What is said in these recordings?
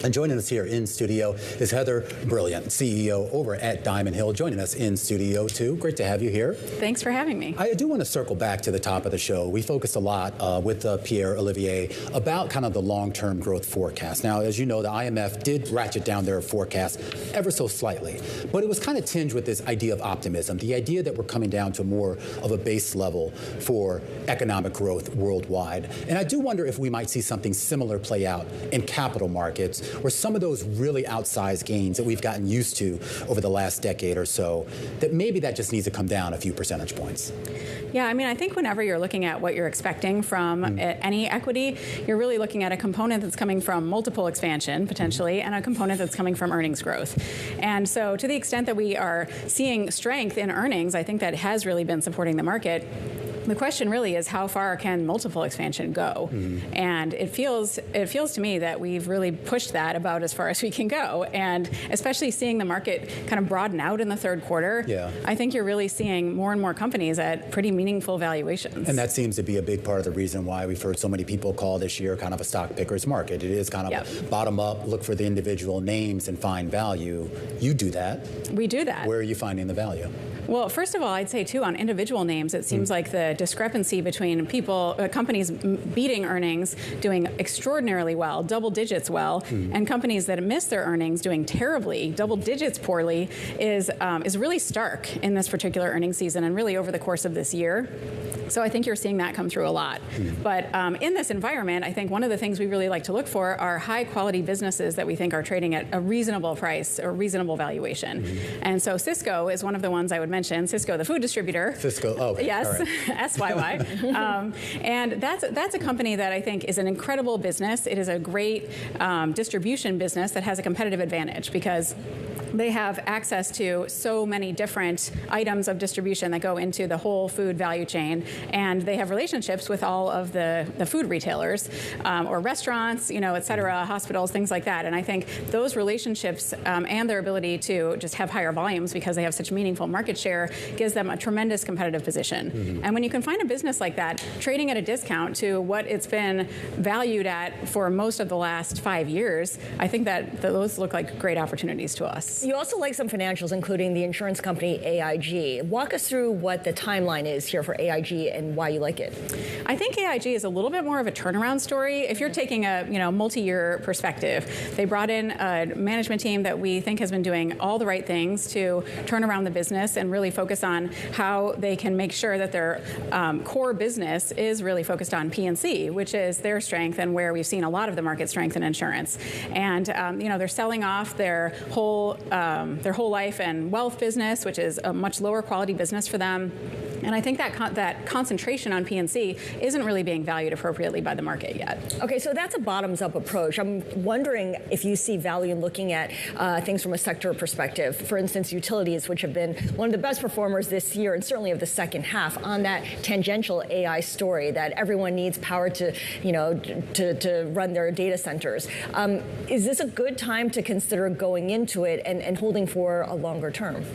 And joining us here in studio is Heather Brilliant, CEO over at Diamond Hill, joining us in studio too. Great to have you here. Thanks for having me. I do want to circle back to the top of the show. We focused a lot with Pierre Olivier about kind of the long-term growth forecast. Now, as you know, the IMF did ratchet down their forecast ever so slightly, but it was kind of tinged with this idea of optimism, the idea that we're coming down to more of a base level for economic growth worldwide. And I do wonder if we might see something similar play out in capital markets, where some of those really outsized gains that we've gotten used to over the last decade or so, that maybe that just needs to come down a few percentage points. Yeah, I mean, I think whenever you're looking at what you're expecting from any equity, you're really looking at a component that's coming from multiple expansion, potentially, and a component that's coming from earnings growth. And so to the extent that we are seeing strength in earnings, I think that has really been supporting the market. The question really is, how far can multiple expansion go? And it feels to me that we've really pushed that about as far as we can go. And especially seeing the market kind of broaden out in the third quarter, I think you're really seeing more and more companies at pretty meaningful valuations. And that seems to be a big part of the reason why we've heard so many people call this year kind of a stock picker's market. It is kind of a bottom up, look for the individual names and find value. You do that. We do that. Where are you finding the value? Well, first of all, I'd say, too, on individual names, it seems like the discrepancy between companies beating earnings, doing extraordinarily well, double digits well, and companies that miss their earnings doing terribly, double digits poorly, is really stark in this particular earnings season and really over the course of this year. So I think you're seeing that come through a lot. But in this environment, I think one of the things we really like to look for are high-quality businesses that we think are trading at a reasonable price or reasonable valuation. And so Sysco is one of the ones I would mention. Sysco, the food distributor. Sysco, oh, yes, all right. SYY. And that's a company that I think is an incredible business. It is a great distribution business that has a competitive advantage because they have access to so many different items of distribution that go into the whole food value chain, and they have relationships with all of the food retailers or restaurants, et cetera, hospitals, things like that. And I think those relationships and their ability to just have higher volumes because they have such meaningful market share gives them a tremendous competitive position. And when you can find a business like that trading at a discount to what it's been valued at for most of the last 5 years, I think that those look like great opportunities to us. You also like some financials, including the insurance company AIG. Walk us through what the timeline is here for AIG and why you like it. I think AIG is a little bit more of a turnaround story. If you're taking a multi-year perspective, they brought in a management team that we think has been doing all the right things to turn around the business and really focus on how they can make sure that their core business is really focused on P&C, which is their strength and where we've seen a lot of the market strength in insurance. And they're selling off their whole life and wealth business, which is a much lower quality business for them. And I think that concentration on P&C isn't really being valued appropriately by the market yet. Okay, so that's a bottoms-up approach. I'm wondering if you see value in looking at things from a sector perspective. For instance, utilities, which have been one of the best performers this year and certainly of the second half on that tangential AI story that everyone needs power to run their data centers. Is this a good time to consider going into it and holding for a longer term?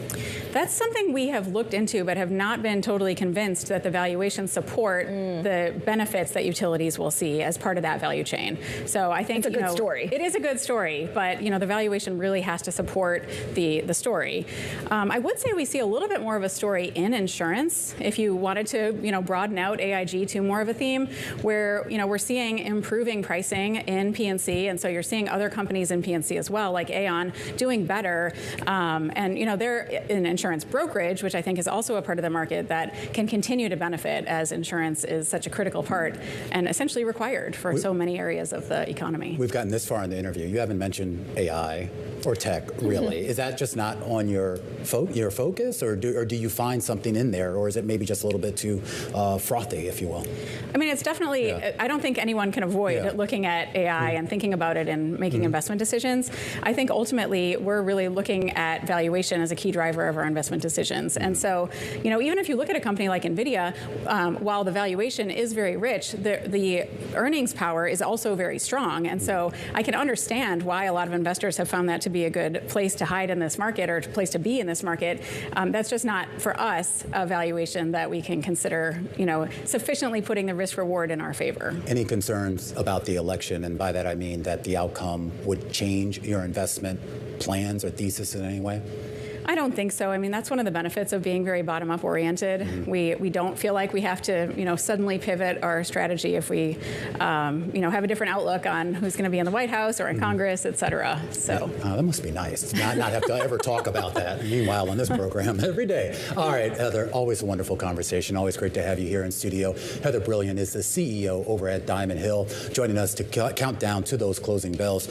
That's something we have looked into but have not been totally convinced that the valuations support the benefits that utilities will see as part of that value chain. So I think it's a good story. It is a good story, but the valuation really has to support the story. I would say we see a little bit more of a story in insurance. If you wanted to broaden out AIG to more of a theme, where we're seeing improving pricing in P&C, and so you're seeing other companies in P&C as well, like Aon, doing better, and they're in insurance brokerage, which I think is also a part of the market that can continue to benefit as insurance is such a critical part and essentially required for so many areas of the economy. We've gotten this far in the interview. You haven't mentioned AI or tech, really. Is that just not on your focus, or do you find something in there, or is it maybe just a little bit too frothy, if you will? I mean, it's definitely, I don't think anyone can avoid looking at AI and thinking about it and making investment decisions. I think ultimately we're really looking at valuation as a key driver of our investment decisions. And so, even if you look at at a company like NVIDIA, while the valuation is very rich, the earnings power is also very strong. And so I can understand why a lot of investors have found that to be a good place to hide in this market or a place to be in this market. That's just not, for us, a valuation that we can consider, sufficiently putting the risk reward in our favor. Any concerns about the election? And by that I mean that the outcome would change your investment plans or thesis in any way? I don't think so. I mean, that's one of the benefits of being very bottom-up oriented. Mm-hmm. We don't feel like we have to, suddenly pivot our strategy if we, have a different outlook on who's going to be in the White House or in Congress, et cetera. So that must be nice. Not have to ever talk about that. Meanwhile, on this program every day. All right, Heather, always a wonderful conversation. Always great to have you here in studio. Heather Brilliant is the CEO over at Diamond Hill, joining us to count down to those closing bells.